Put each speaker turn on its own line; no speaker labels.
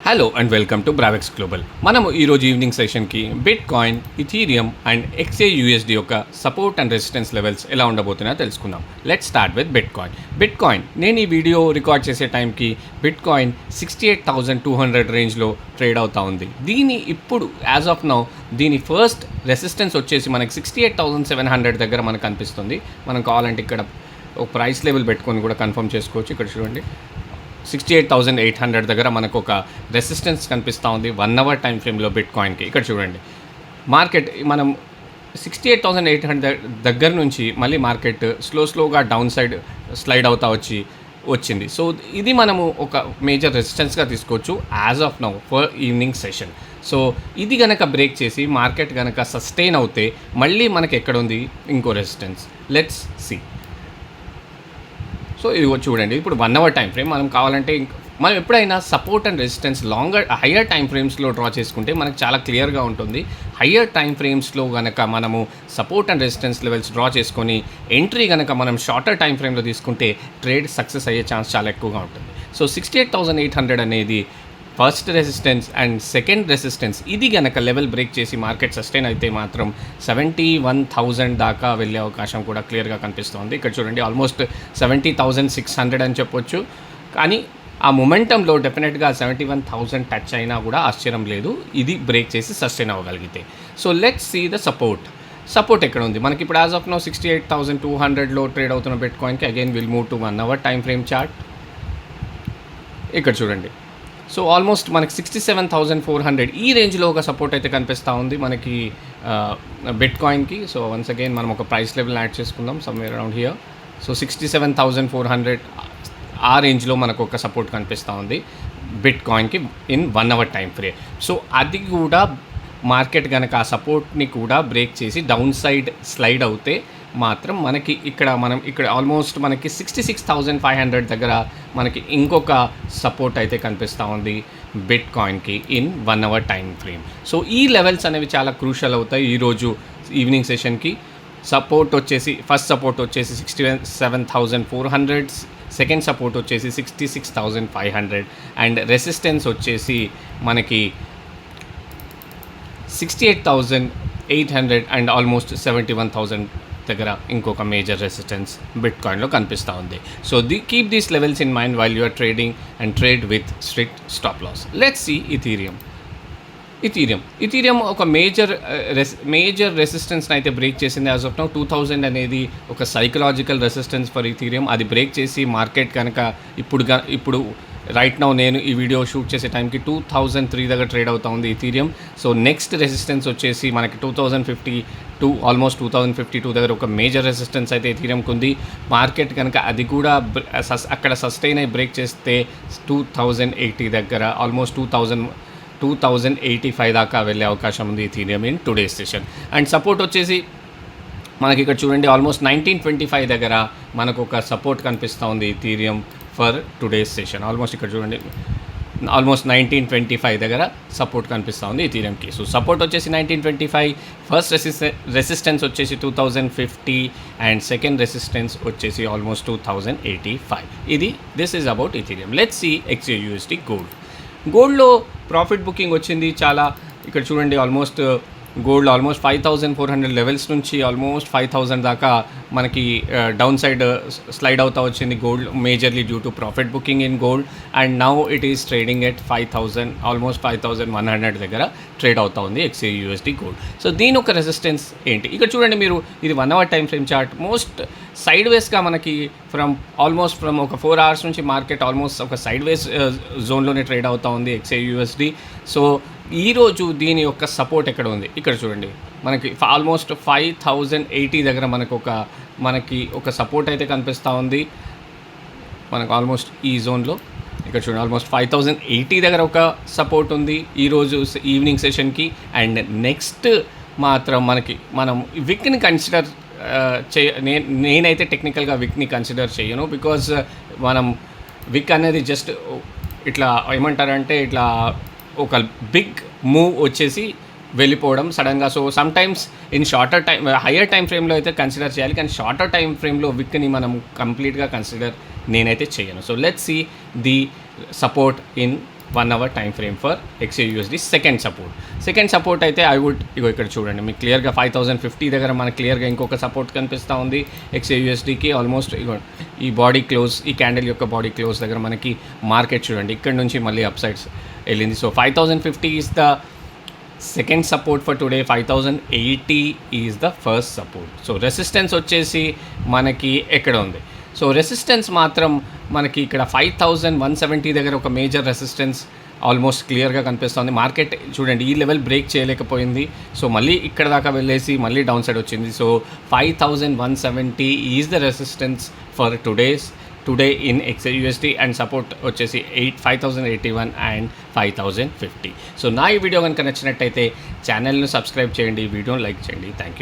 Hello and welcome to Bravex Global. మనము ఈరోజు evening సెషన్కి bitcoin, Ethereum and XAUSD యొక్క సపోర్ట్ అండ్ రెసిస్టెన్స్ లెవెల్స్ ఎలా ఉండబోతున్నాయో తెలుసుకుందాం. Let's start with bitcoin. Bitcoin నేను ఈ వీడియో రికార్డ్ చేసే టైంకి బిట్ కాయిన్ 68,200 రేంజ్లో ట్రేడ్ అవుతూ ఉంది. దీని ఇప్పుడు యాజ్ ఆఫ్ నౌ దీని ఫస్ట్ రెసిస్టెన్స్ వచ్చేసి మనకి 68,700 దగ్గర మనకు కనిపిస్తుంది. మనం కావాలంటే ఇక్కడ ఒక ప్రైస్ లెవెల్ పెట్టుకొని కూడా కన్ఫర్మ్ చేసుకోవచ్చు. ఇక్కడ చూడండి 68,800 దగ్గర మనకు ఒక రెసిస్టెన్స్ కనిపిస్తూ ఉంది 1 అవర్ టైం ఫ్రేమ్లో బిట్ కాయిన్కి. ఇక్కడ చూడండి మార్కెట్ మనం 68,800 దగ్గర నుంచి మళ్ళీ మార్కెట్ స్లోగా డౌన్ సైడ్ స్లైడ్ అవుతా వచ్చింది. సో ఇది మనము ఒక మేజర్ రెసిస్టెన్స్గా తీసుకోవచ్చు as of now for evening session. So ఇది కనుక బ్రేక్ చేసి మార్కెట్ కనుక సస్టైన్ అవుతే మళ్ళీ మనకి ఎక్కడ ఉంది ఇంకో రెసిస్టెన్స్. Let's see. సో ఇది చూడండి ఇప్పుడు 1 అవర్ టైం ఫ్రేమ్. మనం కావాలంటే మనం ఎప్పుడైనా support and resistance higher time ఫ్రేమ్స్లో డ్రా చేసుకుంటే మనకు చాలా క్లియర్గా ఉంటుంది. హయ్యర్ టైం ఫ్రేమ్స్లో కనుక మనము support and resistance levels draw చేసుకొని ఎంట్రీ కనుక మనం షార్టర్ టైం ఫ్రేమ్లో తీసుకుంటే ట్రేడ్ సక్సెస్ అయ్యే ఛాన్స్ చాలా ఎక్కువగా ఉంటుంది. సో 68,800 అనేది first resistance and second resistance. ఇది కనుక లెవెల్ బ్రేక్ చేసి మార్కెట్ సస్టైన్ అయితే మాత్రం 71,000 దాకా వెళ్ళే అవకాశం కూడా క్లియర్గా కనిపిస్తుంది. ఇక్కడ చూడండి ఆల్మోస్ట్ 70,600 అని చెప్పొచ్చు. కానీ ఆ మొమెంటంలో డెఫినెట్గా 71,000 టచ్ అయినా కూడా ఆశ్చర్యం లేదు ఇది బ్రేక్ చేసి సస్టైన్ అవ్వగలిగితే. So let's see the support ఎక్కడ ఉంది మనకి ఇప్పుడు యాజ్ ఆఫ్ నో 68,200లో ట్రేడ్ అవుతున్న బిట్ కాయిన్కి again will move to 1 hour time frame chart. ఇక్కడ చూడండి సో ఆల్మోస్ట్ మనకి 67,400 ఈ రేంజ్లో ఒక సపోర్ట్ అయితే కనిపిస్తూ ఉంది మనకి బిట్ కాయిన్కి. సో వన్స్ అగైన్ మనం ఒక ప్రైస్ లెవెల్ యాడ్ చేసుకుందాం సమ్వేర్ అరౌండ్ హియర్. సో 67,400 ఆ రేంజ్లో మనకు ఒక సపోర్ట్ కనిపిస్తూ ఉంది బిట్ కాయిన్కి in 1 hour time frame. So అది కూడా మార్కెట్ కనుక ఆ సపోర్ట్ని కూడా బ్రేక్ చేసి డౌన్ సైడ్ స్లైడ్ అవుతే మాత్రం మనకి ఇక్కడ ఆల్మోస్ట్ మనకి 66,500 దగ్గర మనకి ఇంకొక సపోర్ట్ అయితే కనిపిస్తూ ఉంది బిట్ కాయిన్కి in 1 hour time frame. So ఈ లెవెల్స్ అనేవి చాలా క్రూషియల్ అవుతాయి ఈరోజు ఈవినింగ్ సెషన్కి. ఫస్ట్ సపోర్ట్ వచ్చేసి 67,400, సెకండ్ సపోర్ట్ వచ్చేసి 66,500 అండ్ రెసిస్టెన్స్ వచ్చేసి మనకి 68,800 అండ్ ఆల్మోస్ట్ 71,000 దగ్గర ఇంకొక మేజర్ రెసిస్టెన్స్ బిట్ కాయిన్లో కనిపిస్తూ ఉంది. So keep these levels in mind while you are trading and trade with strict stop loss. Let's see Ethereum ఒక మేజర్ రెసిస్టెన్స్ని అయితే బ్రేక్ చేసింది యాజ్ ఆఫ్ నౌ. 2000 అనేది ఒక సైకలాజికల్ రెసిస్టెన్స్ ఫర్ ఇథీరియం. అది బ్రేక్ చేసి మార్కెట్ కనుక ఇప్పుడు రైట్ నౌ నేను ఈ వీడియో షూట్ చేసే టైంకి 2003 దగ్గర ట్రేడ్ అవుతా ఉంది ఇథీరియం. సో నెక్స్ట్ రెసిస్టెన్స్ వచ్చేసి మనకి 2052 ఆల్మోస్ట్ 2052 దగ్గర ఒక మేజర్ రెసిస్టెన్స్ అయితే ఇథీరియంకి ఉంది. మార్కెట్ కనుక అది కూడా అక్కడ సస్టైన్ అయి బ్రేక్ చేస్తే 2080 దగ్గర ఆల్మోస్ట్ 2085 దాకా వెళ్ళే అవకాశం ఉంది Ethereum in today's session. And support వచ్చేసి మనకి ఇక్కడ చూడండి ఆల్మోస్ట్ 1925 దగ్గర మనకు ఒక సపోర్ట్ కనిపిస్తూ ఉంది Ethereum for today's session. Almost ఇక్కడ చూడండి ఆల్మోస్ట్ 1925 దగ్గర సపోర్ట్ కనిపిస్తూ ఉంది ఇథీరియంకి. సో సపోర్ట్ వచ్చేసి 1925, ఫస్ట్ రెసిస్టెన్స్ వచ్చేసి 2050 అండ్ సెకండ్ రెసిస్టెన్స్ వచ్చేసి almost 2085. This is about Ethereum. Let's see XAUSD గోల్డ్లో ప్రాఫిట్ బుకింగ్ వచ్చింది చాలా. ఇక్కడ చూడండి గోల్డ్ ఆల్మోస్ట్ 5,400 లెవెల్స్ నుంచి ఆల్మోస్ట్ 5,000 దాకా మనకి డౌన్ సైడ్ స్లైడ్ అవుతా వచ్చింది gold majorly due to profit booking in gold. And now it is trading at 5,000 almost 5,100 దగ్గర ట్రేడ్ అవుతా ఉంది XAUSD గోల్డ్. సో దీని ఒక రెసిస్టెన్స్ ఏంటి ఇక్కడ చూడండి మీరు. ఇది 1 hour time frame chart. Most సైడ్ వేస్గా మనకి ఫ్రమ్ ఒక 4 అవర్స్ నుంచి మార్కెట్ ఆల్మోస్ట్ ఒక సైడ్ వేస్ జోన్లోనే ట్రేడ్ అవుతా ఉంది XAUSD. సో ఈరోజు దీని యొక్క సపోర్ట్ ఎక్కడ ఉంది ఇక్కడ చూడండి మనకి ఆల్మోస్ట్ 5,080 దగ్గర మనకి ఒక సపోర్ట్ అయితే కనిపిస్తూ ఉంది మనకు ఆల్మోస్ట్ ఈ జోన్లో. ఇక్కడ చూడండి ఆల్మోస్ట్ 5,080 దగ్గర ఒక సపోర్ట్ ఉంది ఈరోజు ఈవినింగ్ సెషన్కి. అండ్ నెక్స్ట్ మాత్రం మనం విక్ని కన్సిడర్ నేనైతే టెక్నికల్గా విక్ని కన్సిడర్ చేయను. బికాజ్ విక్ అనేది జస్ట్ ఇట్లా ఏమంటారంటే ఇట్లా ఒక బిగ్ మూవ్ వచ్చేసి వెళ్ళిపోవడం సడన్గా. So some times in shorter time higher time ఫ్రేమ్లో అయితే కన్సిడర్ చేయాలి, కానీ షార్టర్ టైం ఫ్రేమ్లో విక్ని కంప్లీట్గా కన్సిడర్ నేనైతే చేయను. So let's see the support in 1 hour time frame for XAUSD second support అయితే ఐ వుడ్ ఇక్కడ చూడండి మీకు క్లియర్గా 5050 దగ్గర మనకు క్లియర్గా ఇంకొక సపోర్ట్ కనిపిస్తూ ఉంది XAUSDకి ఆల్మోస్ట్ ఈ బాడీ క్లోజ్ ఈ క్యాండిల్ యొక్క బాడీ క్లోజ్ దగ్గర మనకి మార్కెట్ చూడండి ఇక్కడ నుంచి మళ్ళీ అప్ సైడ్స్ వెళ్ళింది. So 5050 is the second support for today, 5080 is the first support. So resistance వచ్చేసి మనకి ఎక్కడ ఉంది? సో రెసిస్టెన్స్ మాత్రం మనకి ఇక్కడ 5170 దగ్గర ఒక మేజర్ రెసిస్టెన్స్ ఆల్మోస్ట్ క్లియర్గా కనిపిస్తుంది. మార్కెట్ చూడండి ఈ లెవెల్ బ్రేక్ చేయలేకపోయింది. సో మళ్ళీ ఇక్కడ దాకా వెళ్ళేసి మళ్ళీ డౌన్ సైడ్ వచ్చింది. So 5170 is the resistance for today in XAUSD and support వచ్చేసి 5081 అండ్ 5050. సో నా ఈ వీడియో కనుక నచ్చినట్టయితే ఛానల్ను సబ్స్క్రైబ్ చేయండి, వీడియోని లైక్ చేయండి. Thank you.